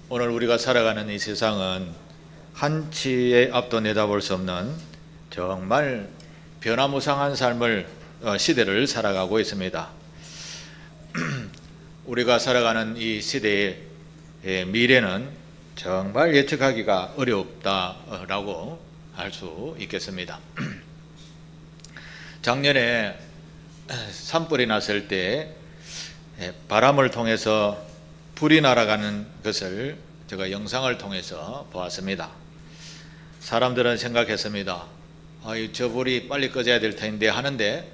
오늘 우리가 살아가는 이 세상은 한치의 앞도 내다볼 수 없는 정말 변화무쌍한 시대를 살아가고 있습니다. 우리가 살아가는 이 시대의 미래는 정말 예측하기가 어렵다라고 할 수 있겠습니다. 작년에 산불이 났을 때 바람을 통해서 불이 날아가는 것을 제가 영상을 통해서 보았습니다. 사람들은 생각했습니다. 저 불이 빨리 꺼져야 될 텐데 하는데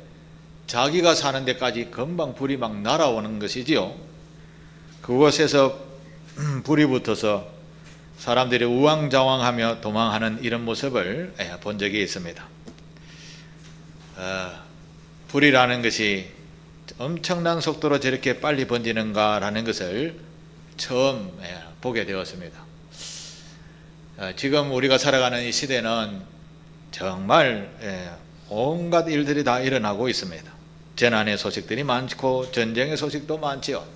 자기가 사는 데까지 금방 불이 막 날아오는 것이지요. 그곳에서 불이 붙어서 사람들이 우왕좌왕하며 도망하는 이런 모습을 본 적이 있습니다. 불이라는 것이 엄청난 속도로 저렇게 빨리 번지는가라는 것을 처음 보게 되었습니다. 지금 우리가 살아가는 이 시대는 정말 온갖 일들이 다 일어나고 있습니다. 재난의 소식들이 많고 전쟁의 소식도 많지요.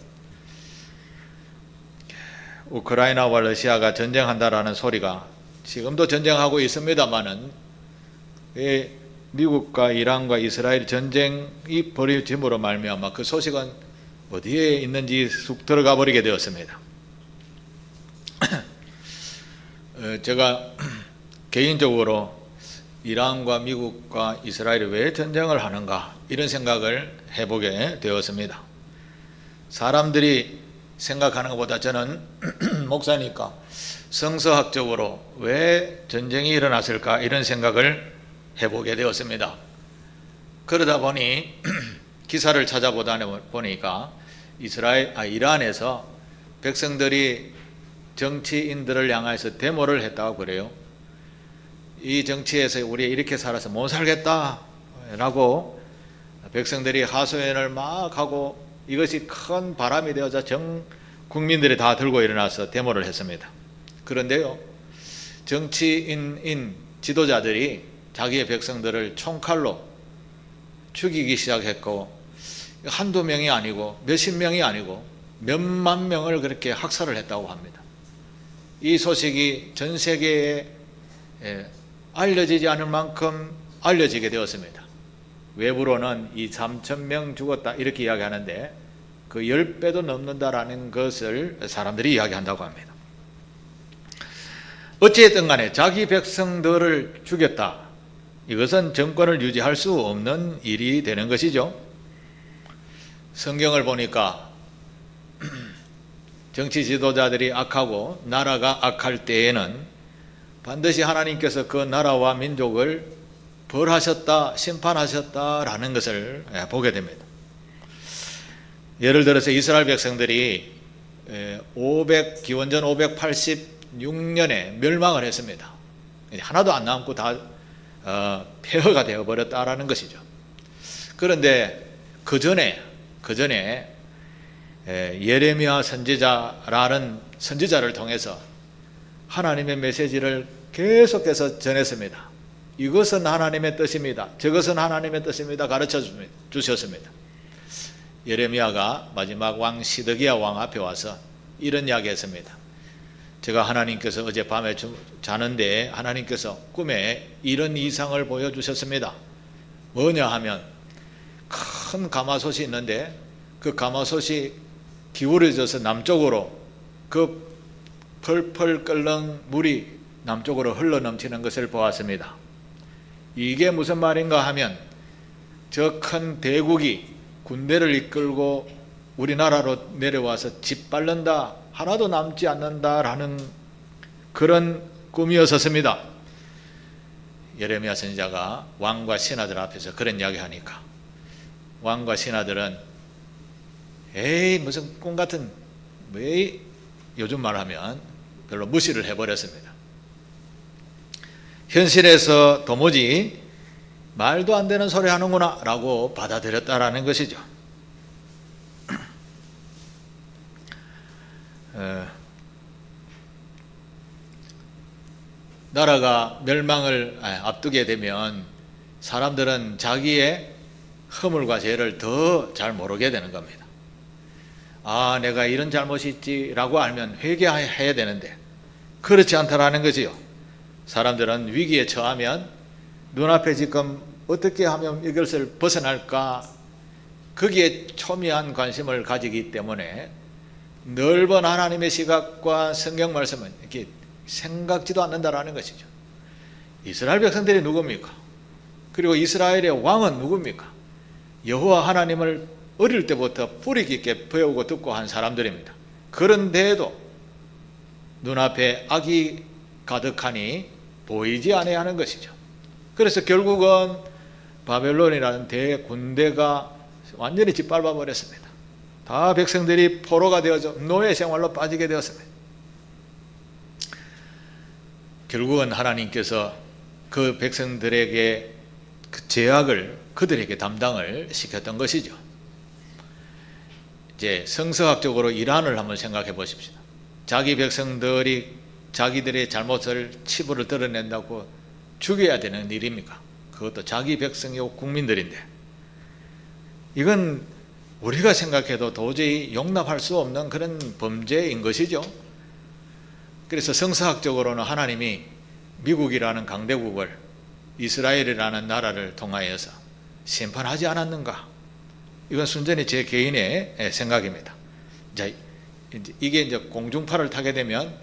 우크라이나와 러시아가 전쟁한다라는 소리가 지금도 전쟁하고 있습니다만은 미국과 이란과 이스라엘 전쟁이 벌어짐으로 말미암아 그 소식은 어디에 있는지 쑥 들어가 버리게 되었습니다. 제가 개인적으로 이란과 미국과 이스라엘이 왜 전쟁을 하는가 이런 생각을 해보게 되었습니다. 사람들이 생각하는 것보다 저는 목사니까 성서학적으로 왜 전쟁이 일어났을까 이런 생각을 해보게 되었습니다. 그러다 보니 기사를 찾아보다 보니까 이란에서 백성들이 정치인들을 향해서 데모를 했다고 그래요. 이 정치에서 우리 이렇게 살아서 못 살겠다라고 백성들이 하소연을 막 하고 이것이 큰 바람이 되어서 전 국민들이 다 들고 일어나서 데모를 했습니다. 그런데요, 정치인인 지도자들이 자기의 백성들을 총칼로 죽이기 시작했고 한두 명이 아니고 몇십 명이 아니고 몇만 명을 그렇게 학살을 했다고 합니다. 이 소식이 전 세계에 알려지지 않을 만큼 알려지게 되었습니다. 외부로는 2,3,000명 죽었다 이렇게 이야기하는데 그 10배도 넘는다라는 것을 사람들이 이야기한다고 합니다. 어찌됐든 간에 자기 백성들을 죽였다. 이것은 정권을 유지할 수 없는 일이 되는 것이죠. 성경을 보니까 정치 지도자들이 악하고 나라가 악할 때에는 반드시 하나님께서 그 나라와 민족을 벌하셨다, 심판하셨다라는 것을 보게 됩니다. 예를 들어서 이스라엘 백성들이 기원전 586년에 멸망을 했습니다. 하나도 안 남고 다 폐허가 되어버렸다라는 것이죠. 그런데 그 전에 예레미야 선지자라는 선지자를 통해서 하나님의 메시지를 계속해서 전했습니다. 이것은 하나님의 뜻입니다. 저것은 하나님의 뜻입니다. 가르쳐 주셨습니다. 예레미야가 마지막 왕 시드기야 왕 앞에 와서 이런 이야기 했습니다. 제가 하나님께서 어젯밤에 자는데 하나님께서 꿈에 이런 이상을 보여주셨습니다. 뭐냐 하면 큰 가마솥이 있는데 그 가마솥이 기울어져서 남쪽으로 그 펄펄 끓는 물이 남쪽으로 흘러넘치는 것을 보았습니다. 이게 무슨 말인가 하면 저 큰 대국이 군대를 이끌고 우리나라로 내려와서 짓밟는다, 하나도 남지 않는다라는 그런 꿈이었었습니다. 예레미야 선지자가 왕과 신하들 앞에서 그런 이야기하니까 왕과 신하들은 에이 무슨 꿈 같은, 왜 요즘 말하면 별로 무시를 해버렸습니다. 현실에서 도무지 말도 안 되는 소리 하는구나 라고 받아들였다라는 것이죠. 나라가 멸망을 앞두게 되면 사람들은 자기의 허물과 죄를 더 잘 모르게 되는 겁니다. 아, 내가 이런 잘못이 있지라고 알면 회개해야 되는데 그렇지 않다라는 거지요. 사람들은 위기에 처하면 눈앞에 지금 어떻게 하면 이것을 벗어날까 거기에 초미한 관심을 가지기 때문에 넓은 하나님의 시각과 성경 말씀은 이렇게 생각지도 않는다라는 것이죠. 이스라엘 백성들이 누굽니까? 그리고 이스라엘의 왕은 누굽니까? 여호와 하나님을 어릴 때부터 뿌리 깊게 배우고 듣고 한 사람들입니다. 그런데도 눈앞에 악이 가득하니 보이지 않아야 하는 것이죠. 그래서 결국은 바벨론이라는 대군대가 완전히 짓밟아 버렸습니다. 다 백성들이 포로가 되어서 노예 생활로 빠지게 되었습니다. 결국은 하나님께서 그 백성들에게 그 죄악을 그들에게 담당을 시켰던 것이죠. 이제 성서학적으로 이란을 한번 생각해 보십시오. 자기 백성들이 자기들의 잘못을 치부를 드러낸다고 죽여야 되는 일입니까? 그것도 자기 백성이고 국민들인데 이건 우리가 생각해도 도저히 용납할 수 없는 그런 범죄인 것이죠. 그래서 성서학적으로는 하나님이 미국이라는 강대국을 이스라엘이라는 나라를 통하여서 심판하지 않았는가? 이건 순전히 제 개인의 생각입니다. 이게 이제 공중파를 타게 되면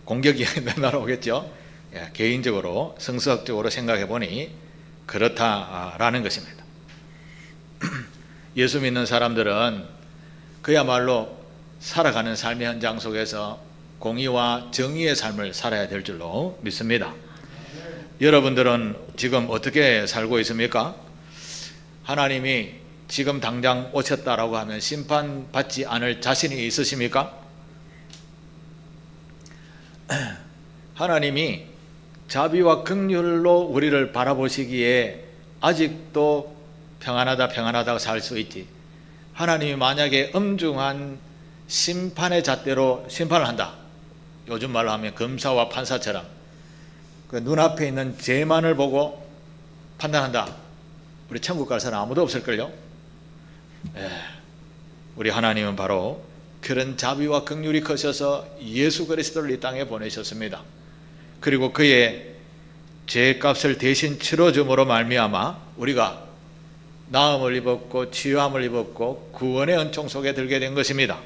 공격이 날아오겠죠. 개인적으로 성서학적으로 생각해 보니 그렇다라는 것입니다. 예수 믿는 사람들은 그야말로 살아가는 삶의 현장 속에서 공의와 정의의 삶을 살아야 될 줄로 믿습니다. 여러분들은 지금 어떻게 살고 있습니까? 하나님이 지금 당장 오셨다라고 하면 심판받지 않을 자신이 있으십니까? 하나님이 자비와 긍휼로 우리를 바라보시기에 아직도 평안하다 살 수 있지. 하나님이 만약에 엄중한 심판의 잣대로 심판을 한다. 요즘 말로 하면 검사와 판사처럼 그 눈앞에 있는 죄만을 보고 판단한다. 우리 천국 갈 사람 아무도 없을걸요? 우리 하나님은 바로 그런 자비와 긍휼이 크셔서 예수 그리스도를 이 땅에 보내셨습니다. 그리고 그의 죄값을 대신 치러줌으로 말미암아 우리가 나음을 입었고 치유함을 입었고 구원의 은총 속에 들게 된 것입니다.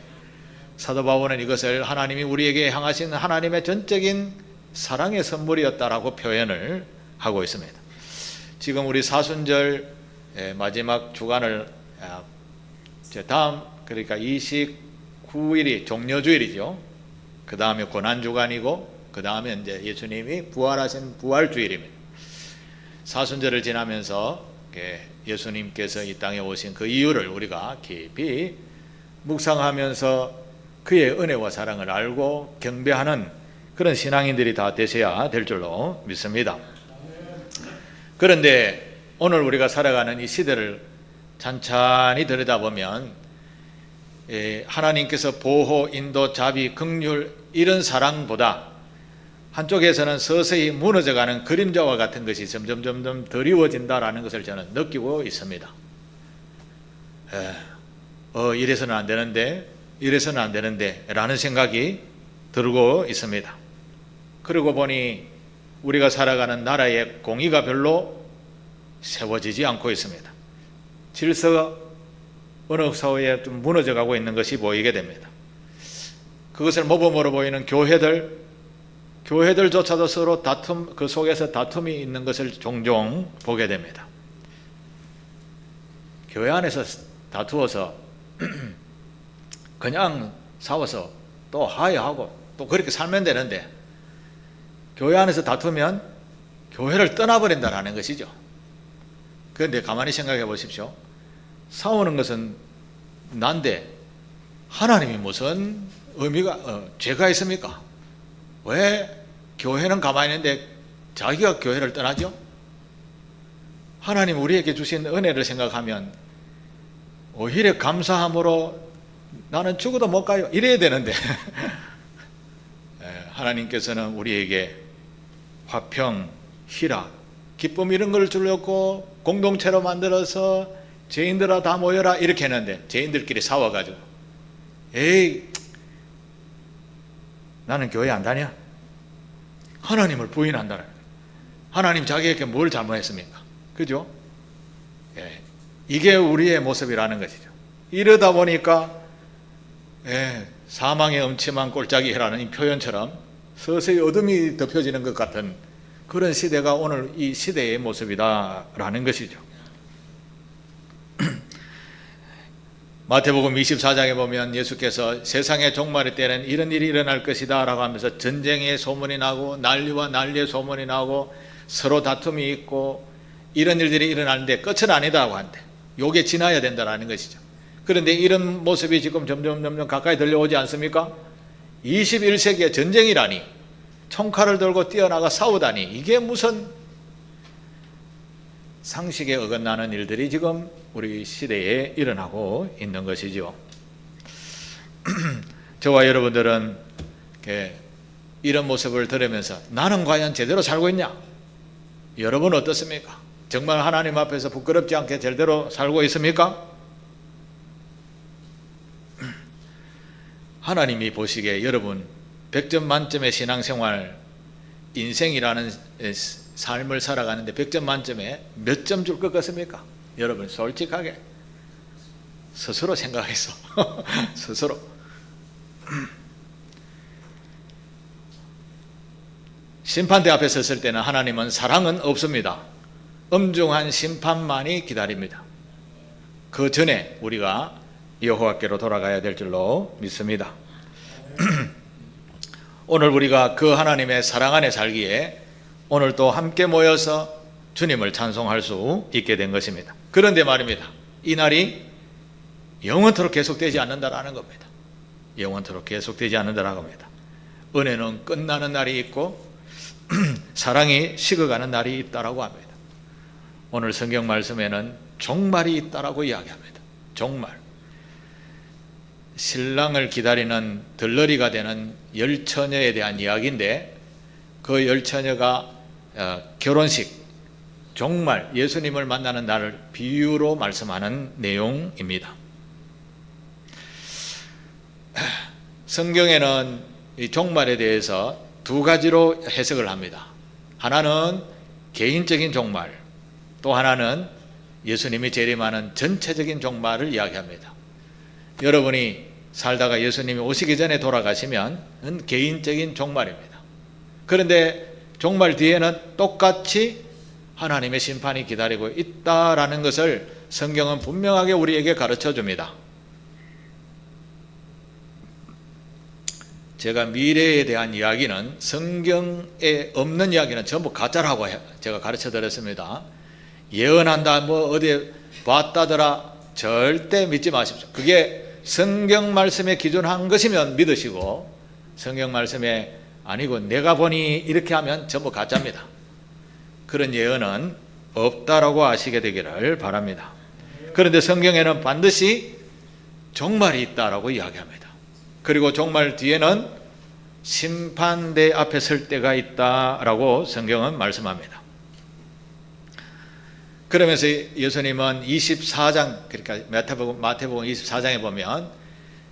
사도 바울은 이것을 하나님이 우리에게 향하신 하나님의 전적인 사랑의 선물이었다라고 표현을 하고 있습니다. 지금 우리 사순절 마지막 주간을 다음 그러니까 29일이 종려주일이죠. 그 다음에 고난주간이고 그 다음에 이제 예수님이 부활하신 부활주일입니다. 사순절을 지나면서 예수님께서 이 땅에 오신 그 이유를 우리가 깊이 묵상하면서 그의 은혜와 사랑을 알고 경배하는 그런 신앙인들이 다 되셔야 될 줄로 믿습니다. 그런데 오늘 우리가 살아가는 이 시대를 찬찬히 들여다보면 하나님께서 보호, 인도, 자비, 긍휼 이런 사랑보다 한쪽에서는 서서히 무너져가는 그림자와 같은 것이 점점 드리워진다라는 것을 저는 느끼고 있습니다. 이래서는 안 되는데 이래서는 안 되는데 라는 생각이 들고 있습니다. 그러고 보니 우리가 살아가는 나라의 공의가 별로 세워지지 않고 있습니다. 질서가 어느 사회에 좀 무너져가고 있는 것이 보이게 됩니다. 그것을 모범으로 보이는 교회들조차도 서로 다툼, 그 속에서 다툼이 있는 것을 종종 보게 됩니다. 교회 안에서 다투어서 그냥 싸워서 또 화해하고 또 그렇게 살면 되는데 교회 안에서 다투면 교회를 떠나버린다는 것이죠. 그런데 가만히 생각해 보십시오. 싸우는 것은 난데 하나님이 무슨 죄가 있습니까? 왜 교회는 가만히 있는데 자기가 교회를 떠나죠? 하나님 우리에게 주신 은혜를 생각하면 오히려 감사함으로 나는 죽어도 못 가요 이래야 되는데 하나님께서는 우리에게 화평, 희락, 기쁨 이런 걸 주려고 공동체로 만들어서 죄인들아 다 모여라 이렇게 했는데 죄인들끼리 싸워가지고 에이 나는 교회 안 다녀. 하나님을 부인한다는 거예요. 하나님 자기에게 뭘 잘못했습니까? 그죠? 예, 이게 우리의 모습이라는 것이죠. 이러다 보니까 사망의 음침한 골짜기라는 이 표현처럼 서서히 어둠이 덮여지는 것 같은 그런 시대가 오늘 이 시대의 모습이다라는 것이죠. 마태복음 24장에 보면 예수께서 세상의 종말의 때는 이런 일이 일어날 것이다 라고 하면서 전쟁의 소문이 나고 난리와 난리의 소문이 나고 서로 다툼이 있고 이런 일들이 일어나는데 끝은 아니다고 하는데 요게 지나야 된다는 것이죠. 그런데 이런 모습이 지금 점점 가까이 들려오지 않습니까? 21세기의 전쟁이라니, 총칼을 들고 뛰어나가 싸우다니, 이게 무슨 상식에 어긋나는 일들이 지금 우리 시대에 일어나고 있는 것이죠. 저와 여러분들은 이런 모습을 들으면서 나는 과연 제대로 살고 있냐? 여러분은 어떻습니까? 정말 하나님 앞에서 부끄럽지 않게 제대로 살고 있습니까? 하나님이 보시기에 여러분 100점 만점의 신앙생활, 인생이라는 삶을 살아가는데 100점 만점에 몇 점 줄 것 같습니까? 여러분 솔직하게 스스로 생각해서 스스로 심판대 앞에 섰을 때는 하나님은 사랑은 없습니다. 엄중한 심판만이 기다립니다. 그 전에 우리가 여호와께로 돌아가야 될 줄로 믿습니다. 오늘 우리가 그 하나님의 사랑 안에 살기에 오늘 또 함께 모여서 주님을 찬송할 수 있게 된 것입니다. 그런데 말입니다. 이 날이 영원토록 계속되지 않는다라는 겁니다. 영원토록 계속되지 않는다라고 합니다. 은혜는 끝나는 날이 있고 사랑이 식어가는 날이 있다라고 합니다. 오늘 성경 말씀에는 종말이 있다라고 이야기합니다. 종말. 신랑을 기다리는 들러리가 되는 열처녀에 대한 이야기인데 그 열처녀가 결혼식, 종말, 예수님을 만나는 날을 비유로 말씀하는 내용입니다. 성경에는 이 종말에 대해서 두 가지로 해석을 합니다. 하나는 개인적인 종말, 또 하나는 예수님이 재림하는 전체적인 종말을 이야기합니다. 여러분이 살다가 예수님이 오시기 전에 돌아가시면 개인적인 종말입니다. 그런데 종말 뒤에는 똑같이 하나님의 심판이 기다리고 있다라는 것을 성경은 분명하게 우리에게 가르쳐 줍니다. 제가 미래에 대한 이야기는 성경에 없는 이야기는 전부 가짜라고 제가 가르쳐 드렸습니다. 예언한다, 뭐 어디 봤다더라, 절대 믿지 마십시오. 그게 성경 말씀에 기준한 것이면 믿으시고 성경 말씀에 아니고 내가 보니 이렇게 하면 전부 가짜입니다. 그런 예언은 없다라고 아시게 되기를 바랍니다. 그런데 성경에는 반드시 종말이 있다라고 이야기합니다. 그리고 종말 뒤에는 심판대 앞에 설 때가 있다라고 성경은 말씀합니다. 그러면서 예수님은 24장, 그러니까 마태복음 24장에 보면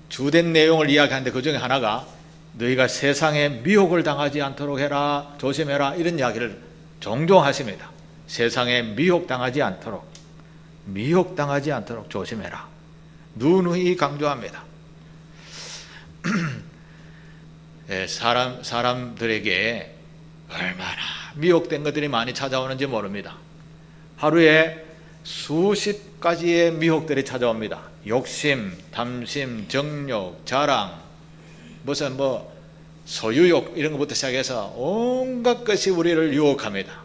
주된 내용을 이야기하는데 그 중에 하나가 너희가 세상에 미혹을 당하지 않도록 해라, 조심해라, 이런 이야기를 종종 하십니다. 세상에 미혹당하지 않도록 조심해라, 누누이 강조합니다. 사람들에게 얼마나 미혹된 것들이 많이 찾아오는지 모릅니다. 하루에 수십 가지의 미혹들이 찾아옵니다. 욕심, 탐심, 정욕, 자랑, 무슨 소유욕 이런 것부터 시작해서 온갖 것이 우리를 유혹합니다.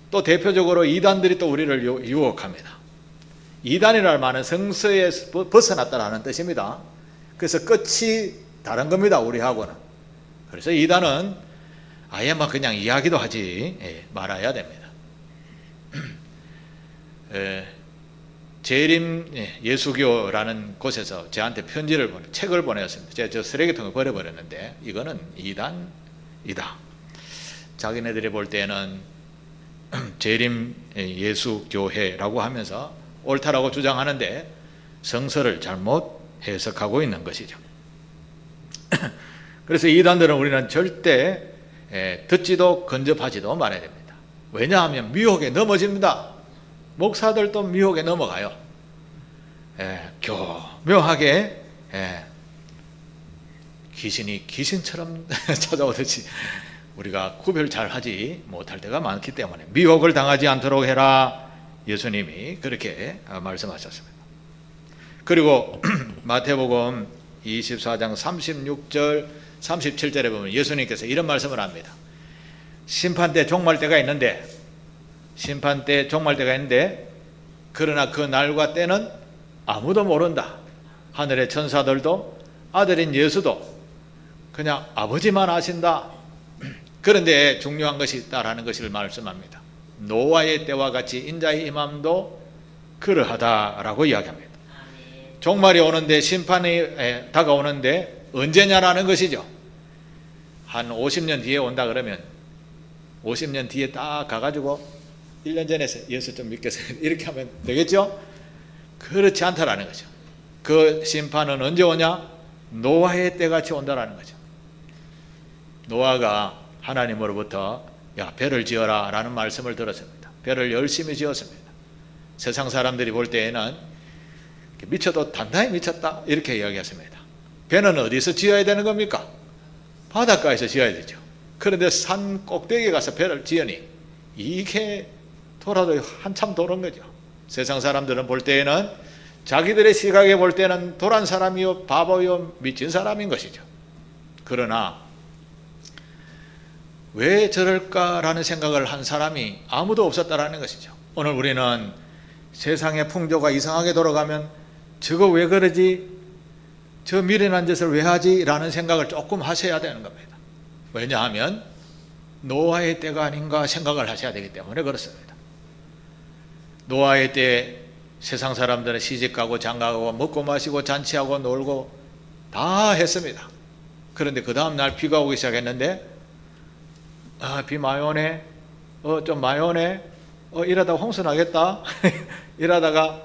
또 대표적으로 이단들이 또 우리를 유혹합니다. 이단이라는 말은 성서에서 벗어났다라는 뜻입니다. 그래서 끝이 다른 겁니다, 우리하고는. 그래서 이단은 아예 그냥 이야기도 하지 말아야 됩니다. 재림 예수교라는 곳에서 저한테 책을 보내었습니다. 제가 저 쓰레기통에 버려버렸는데 이거는 이단이다. 자기네들이 볼 때는 재림 예수교회라고 하면서 옳다라고 주장하는데 성서를 잘못 해석하고 있는 것이죠. 그래서 이단들은 우리는 절대 듣지도 근접하지도 말아야 됩니다. 왜냐하면 미혹에 넘어집니다. 목사들도 미혹에 넘어가요. 교묘하게 귀신이 귀신처럼 찾아오듯이 우리가 구별 잘 하지 못할 때가 많기 때문에 미혹을 당하지 않도록 해라, 예수님이 그렇게 말씀하셨습니다. 그리고 마태복음 24장 36절 37절에 보면 예수님께서 이런 말씀을 합니다. 심판때 종말 때가 있는데 그러나 그 날과 때는 아무도 모른다. 하늘의 천사들도 아들인 예수도 그냥 아버지만 아신다. 그런데 중요한 것이 있다라는 것을 말씀합니다. 노아의 때와 같이 인자의 임함도 그러하다라고 이야기합니다. 종말이 오는데, 심판이 다가오는데 언제냐라는 것이죠. 한 50년 뒤에 온다 그러면 50년 뒤에 딱 가가지고 1년 전에 예수 좀 믿겠어요 이렇게 하면 되겠죠? 그렇지 않다라는 거죠. 그 심판은 언제 오냐? 노아의 때같이 온다라는 거죠. 노아가 하나님으로부터 야, 배를 지어라 라는 말씀을 들었습니다. 배를 열심히 지었습니다. 세상 사람들이 볼 때에는 미쳐도 단단히 미쳤다 이렇게 이야기했습니다. 배는 어디서 지어야 되는 겁니까? 바닷가에서 지어야 되죠. 그런데 산 꼭대기에 가서 배를 지으니 이게 돌아도 한참 도는 거죠. 세상 사람들은 볼 때에는, 자기들의 시각에 볼 때는 도란 사람이요, 바보요, 미친 사람인 것이죠. 그러나 왜 저럴까라는 생각을 한 사람이 아무도 없었다라는 것이죠. 오늘 우리는 세상의 풍조가 이상하게 돌아가면 저거 왜 그러지? 저 미련한 짓을 왜 하지? 라는 생각을 조금 하셔야 되는 겁니다. 왜냐하면 노아의 때가 아닌가 생각을 하셔야 되기 때문에 그렇습니다. 노아의 때 세상 사람들은 시집가고 장가가고 먹고 마시고 잔치하고 놀고 다 했습니다. 그런데 그 다음 날 비가 오기 시작했는데 비 많이 오네, 좀 많이 오네, 이러다가 홍수 나겠다 이러다가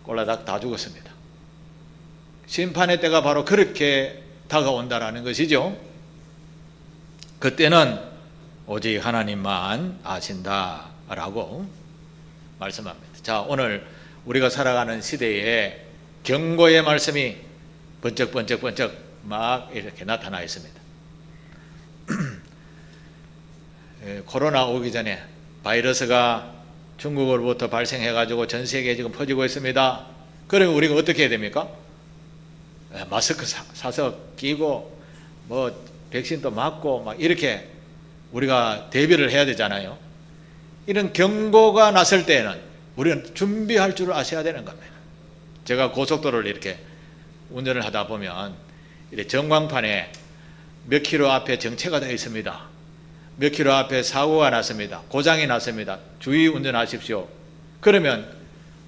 꼴라닥 다 죽었습니다. 심판의 때가 바로 그렇게 다가온다라는 것이죠. 그때는 오직 하나님만 아신다라고 말씀합니다. 자, 오늘 우리가 살아가는 시대에 경고의 말씀이 번쩍번쩍 막 이렇게 나타나 있습니다. 코로나 오기 전에 바이러스가 중국으로부터 발생해가지고 전 세계에 지금 퍼지고 있습니다. 그러면 우리가 어떻게 해야 됩니까? 마스크 사서 끼고 뭐 백신도 맞고 막 이렇게 우리가 대비를 해야 되잖아요. 이런 경고가 났을 때는 우리는 준비할 줄 아셔야 되는 겁니다. 제가 고속도로를 이렇게 운전을 하다 보면 이렇게 전광판에 몇 킬로 앞에 정체가 되어 있습니다. 몇 킬로 앞에 사고가 났습니다. 고장이 났습니다. 주의 운전하십시오. 그러면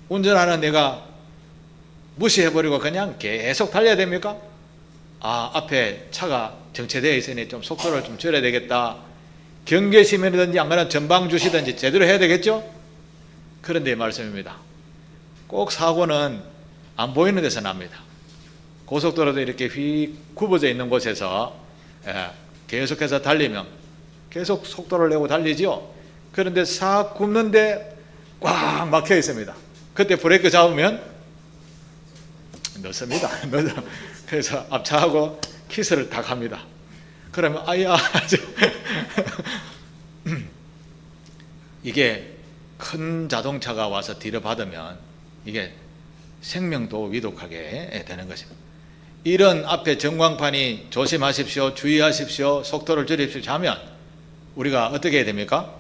운전하는 내가 무시해버리고 그냥 계속 달려야 됩니까? 앞에 차가 정체되어 있으니 좀 속도를 좀 줄여야 되겠다. 경계심이라든지 안 그러면 전방 주시든지 제대로 해야 되겠죠? 그런데 이 말씀입니다. 꼭 사고는 안 보이는 데서 납니다. 고속도로도 이렇게 휙 굽어져 있는 곳에서 계속해서 달리면 계속 속도를 내고 달리죠. 그런데 싹 굽는데 꽉 막혀 있습니다. 그때 브레이크 잡으면 넣습니다. 그래서 앞차하고 키스를 다 합니다. 그러면 아야 이게 큰 자동차가 와서 뒤를 받으면 이게 생명도 위독하게 되는 것입니다. 이런 앞에 전광판이 조심하십시오, 주의하십시오, 속도를 줄이십시오 하면 우리가 어떻게 해야 됩니까?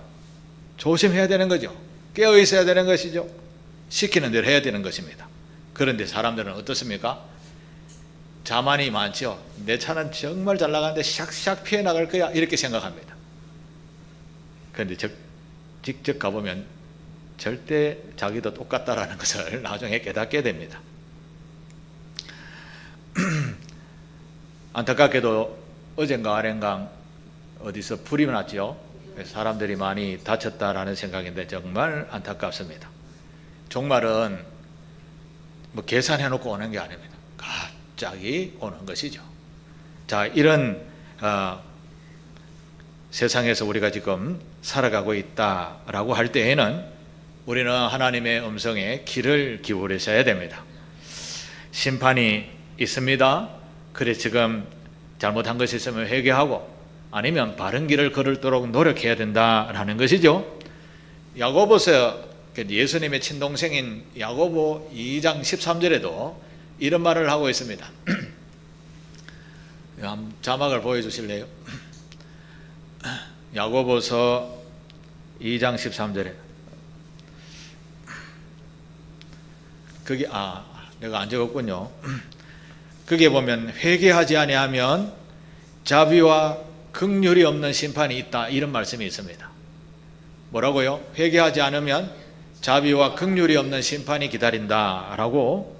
조심해야 되는 거죠. 깨어 있어야 되는 것이죠. 시키는 대로 해야 되는 것입니다. 그런데 사람들은 어떻습니까? 자만이 많죠. 내 차는 정말 잘 나가는데 샥샥 피해 나갈 거야 이렇게 생각합니다. 그런데 직접 가보면 절대 자기도 똑같다라는 것을 나중에 깨닫게 됩니다. 안타깝게도 어젠가 아ren가 어디서 불이 났죠. 사람들이 많이 다쳤다라는 생각인데 정말 안타깝습니다. 종말은 뭐 계산해 놓고 오는 게 아닙니다. 갑자기 오는 것이죠. 자, 이런 세상에서 우리가 지금 살아가고 있다라고 할 때에는 우리는 하나님의 음성에 귀를 기울이셔야 됩니다. 심판이 있습니다. 그래 지금 잘못한 것이 있으면 회개하고 아니면 바른 길을 걸도록 노력해야 된다라는 것이죠. 야고보서 예수님의 친동생인 야고보 2장 13절에도 이런 말을 하고 있습니다. 자막을 보여주실래요? 야고보서 2장 13절에 거기 내가 안 적었군요. 거기에 보면 회개하지 아니하면 자비와 긍휼이 없는 심판이 있다, 이런 말씀이 있습니다. 뭐라고요? 회개하지 않으면 자비와 긍휼이 없는 심판이 기다린다라고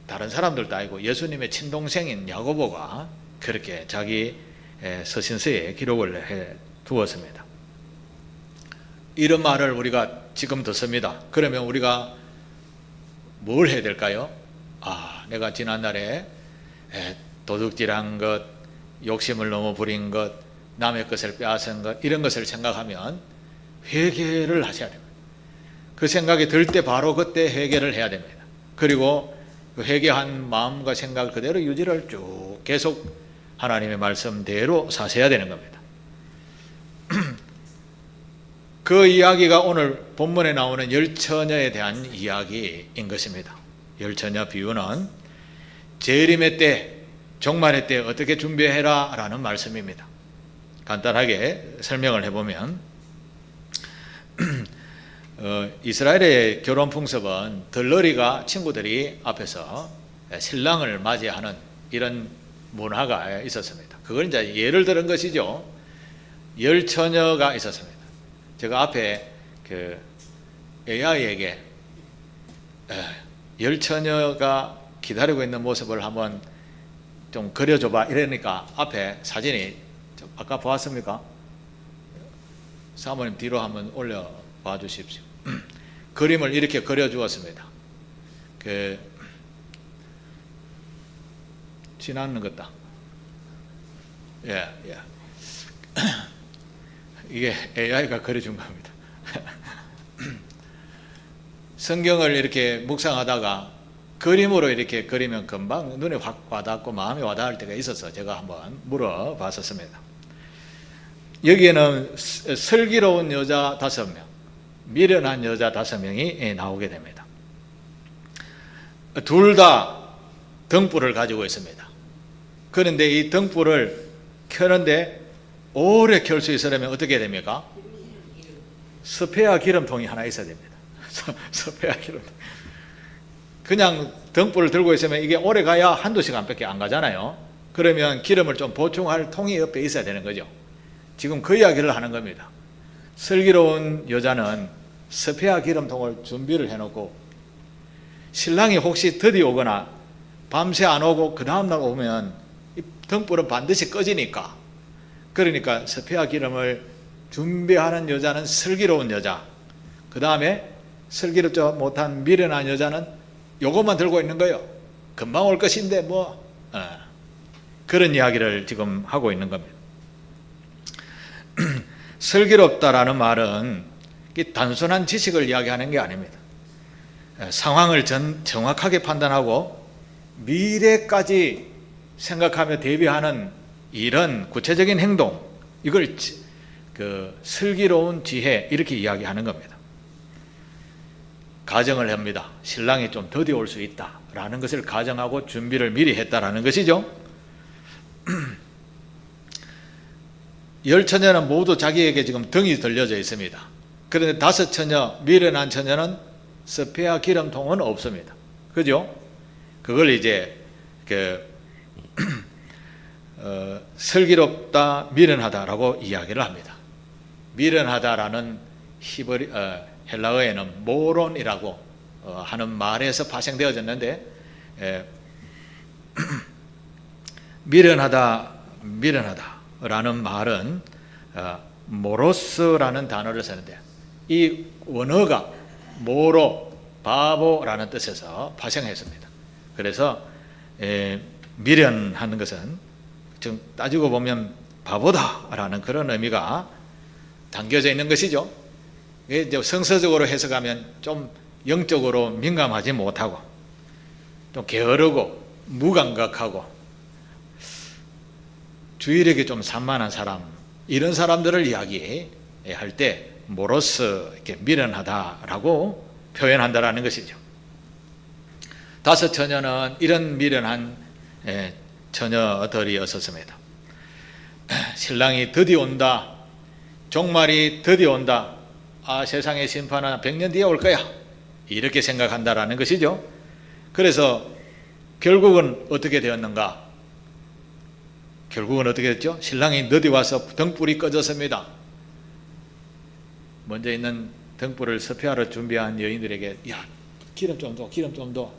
다른 사람들도 알고 예수님의 친동생인 야고보가 그렇게 자기 서신서에 기록을 해 두었습니다. 이런 말을 우리가 지금 듣습니다. 그러면 우리가 뭘 해야 될까요? 내가 지난날에 도둑질한 것, 욕심을 너무 부린 것, 남의 것을 빼앗은 것, 이런 것을 생각하면 회개를 하셔야 됩니다. 그 생각이 들 때 바로 그때 회개를 해야 됩니다. 그리고 그 회개한 마음과 생각 그대로 유지를 쭉 계속 하나님의 말씀대로 사셔야 되는 겁니다. 그 이야기가 오늘 본문에 나오는 열처녀에 대한 이야기인 것입니다. 열처녀 비유는 재림의 때, 종말의 때 어떻게 준비해라 라는 말씀입니다. 간단하게 설명을 해보면 이스라엘의 결혼 풍습은 들러리가 친구들이 앞에서 신랑을 맞이하는 이런 문화가 있었습니다. 그걸 이제 예를 들은 것이죠. 열처녀가 있었습니다. 제가 앞에 그 AI에게 열처녀가 기다리고 있는 모습을 한번 좀 그려줘봐 이러니까 앞에 사진이 아까 보았습니까? 사모님 뒤로 한번 올려봐 주십시오. 그림을 이렇게 그려주었습니다. 지나는 것다. 예. 이게 AI가 그려준 겁니다. 성경을 이렇게 묵상하다가 그림으로 이렇게 그리면 금방 눈에 확 와닿고 마음에 와닿을 때가 있어서 제가 한번 물어봤었습니다. 여기에는 슬기로운 여자 5명, 미련한 여자 5명이 나오게 됩니다. 둘 다 등불을 가지고 있습니다. 그런데 이 등불을 켜는데 오래 켤 수 있으려면 어떻게 됩니까? 스페어 기름통이 하나 있어야 됩니다. 스페어 기름통. 그냥 등불을 들고 있으면 이게 오래 가야 한두 시간밖에 안 가잖아요. 그러면 기름을 좀 보충할 통이 옆에 있어야 되는 거죠. 지금 그 이야기를 하는 겁니다. 슬기로운 여자는 스페어 기름통을 준비를 해놓고 신랑이 혹시 드디 오거나 밤새 안 오고 그 다음날 오면 이 등불은 반드시 꺼지니까, 그러니까 스페어 기름을 준비하는 여자는 슬기로운 여자, 그 다음에 슬기롭지 못한 미련한 여자는 요것만 들고 있는 거예요. 금방 올 것인데 그런 이야기를 지금 하고 있는 겁니다. 슬기롭다라는 말은 단순한 지식을 이야기하는 게 아닙니다. 상황을 정확하게 판단하고 미래까지 생각하며 대비하는 이런 구체적인 행동, 이걸 슬기로운 지혜 이렇게 이야기하는 겁니다. 가정을 합니다. 신랑이 좀 더디 올 수 있다라는 것을 가정하고 준비를 미리 했다라는 것이죠. 열처녀는 모두 자기에게 지금 등이 들려져 있습니다. 그런데 5처녀, 미련한 처녀는 스페어 기름통은 없습니다. 그죠? 그걸 이제 슬기롭다, 미련하다라고 이야기를 합니다. 미련하다라는 헬라어에는 모론이라고 하는 말에서 파생되어졌는데, 미련하다라는 말은 모로스라는 단어를 쓰는데, 이 원어가 모로 바보라는 뜻에서 파생했습니다. 그래서 미련하는 것은 좀 따지고 보면 바보다라는 그런 의미가 담겨져 있는 것이죠. 이제 성서적으로 해석하면 좀 영적으로 민감하지 못하고 좀 게으르고 무감각하고 주일에게 좀 산만한 사람, 이런 사람들을 이야기할 때 모로스 이렇게 미련하다라고 표현한다라는 것이죠. 다섯 처녀는 이런 미련한 처녀들이었습니다. 신랑이 드디어 온다, 종말이 드디어 온다, 세상의 심판은 100년 뒤에 올 거야, 이렇게 생각한다라는 것이죠. 그래서 결국은 어떻게 되었는가? 결국은 어떻게 됐죠? 신랑이 늦게 와서 등불이 꺼졌습니다. 먼저 있는 등불을 섭외하러 준비한 여인들에게, 야, 기름 좀 더, 기름 좀 더.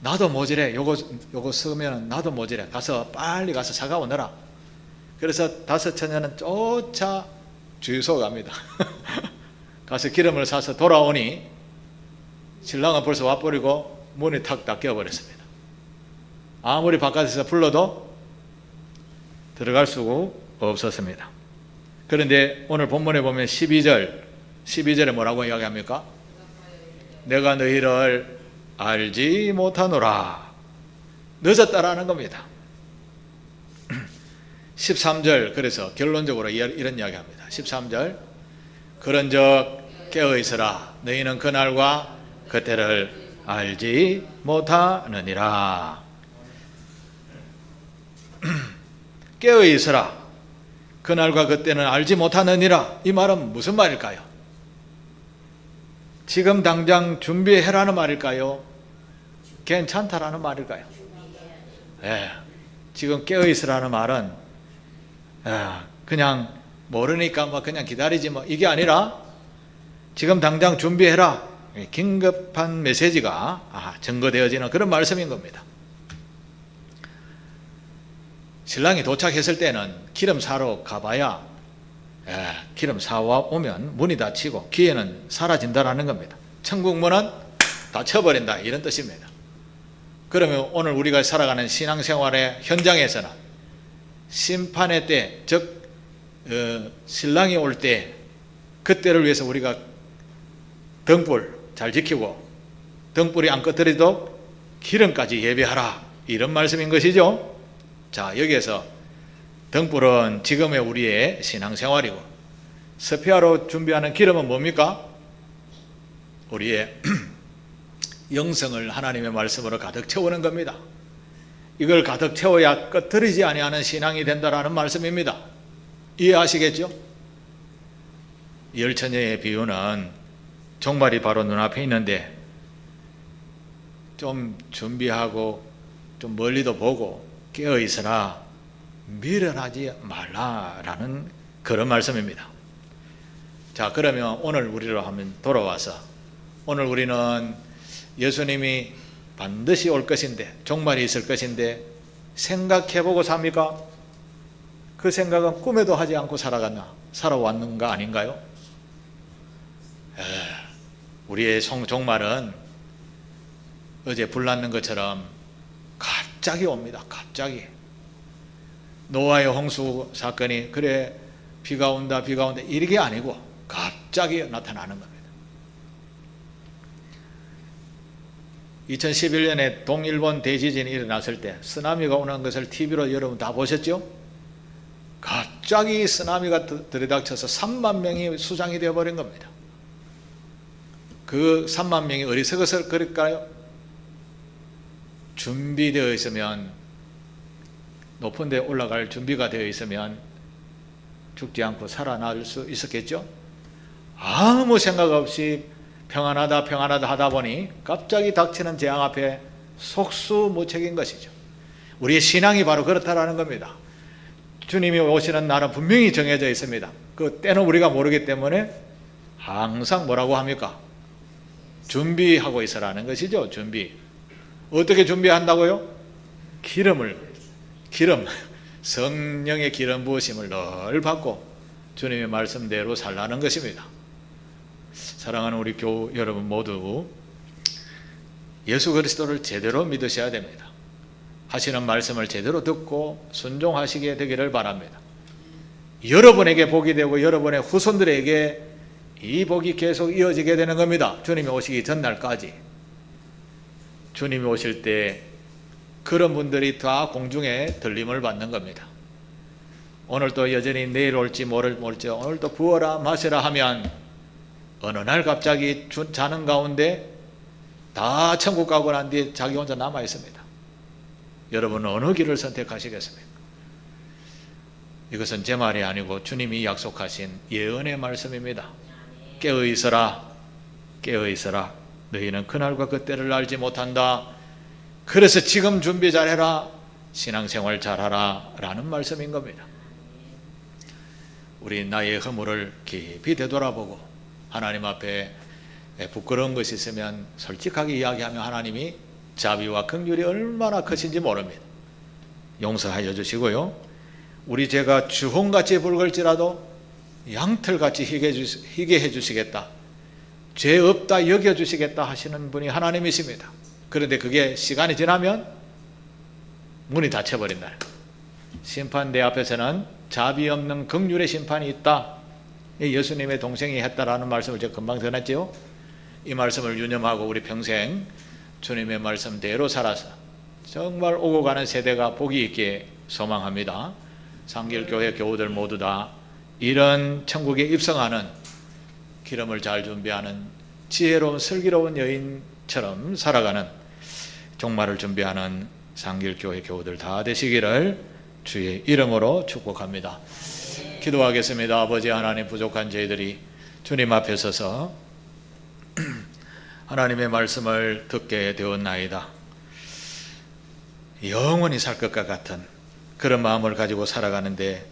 나도 모자래. 요거 쓰면 나도 모자래. 빨리 가서 사가오 넣어라. 그래서 다섯 처녀는 쫓아 주유소 갑니다. 가서 기름을 사서 돌아오니 신랑은 벌써 와버리고 문이 탁 닫혀버렸습니다. 아무리 바깥에서 불러도 들어갈 수 없었습니다. 그런데 오늘 본문에 보면 12절에 뭐라고 이야기합니까? 내가 너희를 알지 못하노라. 늦었다라는 겁니다. 13절, 그래서 결론적으로 이런 이야기합니다. 13절, 그런즉 깨어있으라. 너희는 그날과 그때를 알지 못하느니라. 깨어있으라. 그날과 그때는 알지 못하느니라. 이 말은 무슨 말일까요? 지금 당장 준비해라는 말일까요? 괜찮다라는 말일까요? 지금 깨어있으라는 말은 그냥 모르니까 뭐 그냥 기다리지 뭐, 이게 아니라 지금 당장 준비해라. 긴급한 메시지가 증거되어지는 그런 말씀인 겁니다. 신랑이 도착했을 때는 기름 사러 가봐야 기름 사와 오면 문이 닫히고 기회는 사라진다라는 겁니다. 천국 문은 닫혀버린다, 이런 뜻입니다. 그러면 오늘 우리가 살아가는 신앙생활의 현장에서는 심판의 때, 즉 신랑이 올 때, 그때를 위해서 우리가 등불 잘 지키고 등불이 안 꺼뜨리도록 기름까지 예배하라, 이런 말씀인 것이죠. 자, 여기에서 등불은 지금의 우리의 신앙생활이고, 스페아로 준비하는 기름은 뭡니까? 우리의 영성을 하나님의 말씀으로 가득 채우는 겁니다. 이걸 가득 채워야 꺼뜨리지 아니하는 신앙이 된다라는 말씀입니다. 이해하시겠죠? 열 처녀의 비유는 종말이 바로 눈앞에 있는데 좀 준비하고 좀 멀리도 보고 깨어있으라, 미련하지 말라라는 그런 말씀입니다. 자, 그러면 오늘 우리로 한번 돌아와서, 오늘 우리는 예수님이 반드시 올 것인데, 종말이 있을 것인데 생각해보고 삽니까? 그 생각은 꿈에도 하지 않고 살아왔는가 아닌가요? 우리의 종말은 어제 불났는 것처럼 갑자기 옵니다. 갑자기. 노아의 홍수 사건이 그래 비가 온다 이게 아니고 갑자기 나타나는 겁니다. 2011년에 동일본 대지진이 일어났을 때 쓰나미가 오는 것을 TV로 여러분 다 보셨죠? 갑자기 쓰나미가 들이닥쳐서 3만 명이 수장이 되어버린 겁니다. 그 3만 명이 어리석어서 그럴까요? 준비되어 있으면, 높은 데 올라갈 준비가 되어 있으면 죽지 않고 살아날 수 있었겠죠? 아무 생각 없이 평안하다 하다 보니 갑자기 닥치는 재앙 앞에 속수무책인 것이죠. 우리의 신앙이 바로 그렇다라는 겁니다. 주님이 오시는 날은 분명히 정해져 있습니다. 그 때는 우리가 모르기 때문에 항상 뭐라고 합니까? 준비하고 있으라는 것이죠. 준비. 어떻게 준비한다고요? 기름, 성령의 기름 부으심을 늘 받고 주님의 말씀대로 살라는 것입니다. 사랑하는 우리 교우 여러분 모두 예수 그리스도를 제대로 믿으셔야 됩니다. 하시는 말씀을 제대로 듣고 순종하시게 되기를 바랍니다. 여러분에게 복이 되고 여러분의 후손들에게 이 복이 계속 이어지게 되는 겁니다. 주님이 오시기 전날까지. 주님이 오실 때 그런 분들이 다 공중에 들림을 받는 겁니다. 오늘 또 여전히 내일 올지 모를지 오늘 또 부어라 마시라 하면 어느 날 갑자기 자는 가운데 다 천국 가고 난 뒤에 자기 혼자 남아 있습니다. 여러분은 어느 길을 선택하시겠습니까? 이것은 제 말이 아니고 주님이 약속하신 예언의 말씀입니다. 깨어있어라, 깨어있어라. 너희는 그날과 그때를 알지 못한다. 그래서 지금 준비 잘해라, 신앙생활 잘하라 라는 말씀인 겁니다. 우리 나의 허물을 깊이 되돌아보고 하나님 앞에 부끄러운 것이 있으면 솔직하게 이야기하면 하나님이 자비와 긍휼이 얼마나 크신지 모릅니다. 용서하여 주시고요, 우리 죄가 주홍같이 붉을지라도 양털같이 희게 해주시겠다, 죄 없다 여겨주시겠다 하시는 분이 하나님이십니다. 그런데 그게 시간이 지나면 문이 닫혀버린다. 심판대 앞에서는 자비 없는 긍휼의 심판이 있다. 예수님의 동생이 했다라는 말씀을 제가 금방 전했죠. 이 말씀을 유념하고 우리 평생 주님의 말씀대로 살아서 정말 오고 가는 세대가 복이 있게 소망합니다. 상길교회 교우들 모두 다 이런 천국에 입성하는 기름을 잘 준비하는 지혜로운 슬기로운 여인처럼 살아가는 종말을 준비하는 상길교회 교우들 다 되시기를 주의 이름으로 축복합니다. 기도하겠습니다. 아버지 하나님, 부족한 저희들이 주님 앞에 서서 하나님의 말씀을 듣게 되었나이다. 영원히 살 것과 같은 그런 마음을 가지고 살아가는데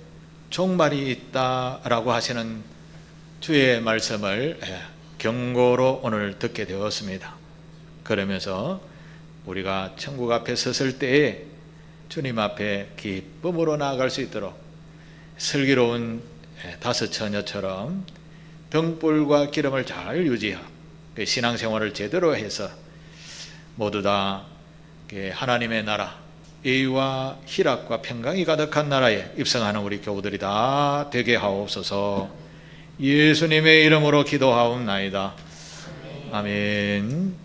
종말이 있다라고 하시는 주의 말씀을 경고로 오늘 듣게 되었습니다. 그러면서 우리가 천국 앞에 섰을 때에 주님 앞에 기쁨으로 나아갈 수 있도록 슬기로운 다섯 처녀처럼 등불과 기름을 잘 유지하고 신앙생활을 제대로 해서 모두 다 하나님의 나라, 의와 희락과 평강이 가득한 나라에 입성하는 우리 교우들이 다 되게 하옵소서. 예수님의 이름으로 기도하옵나이다. 아멘.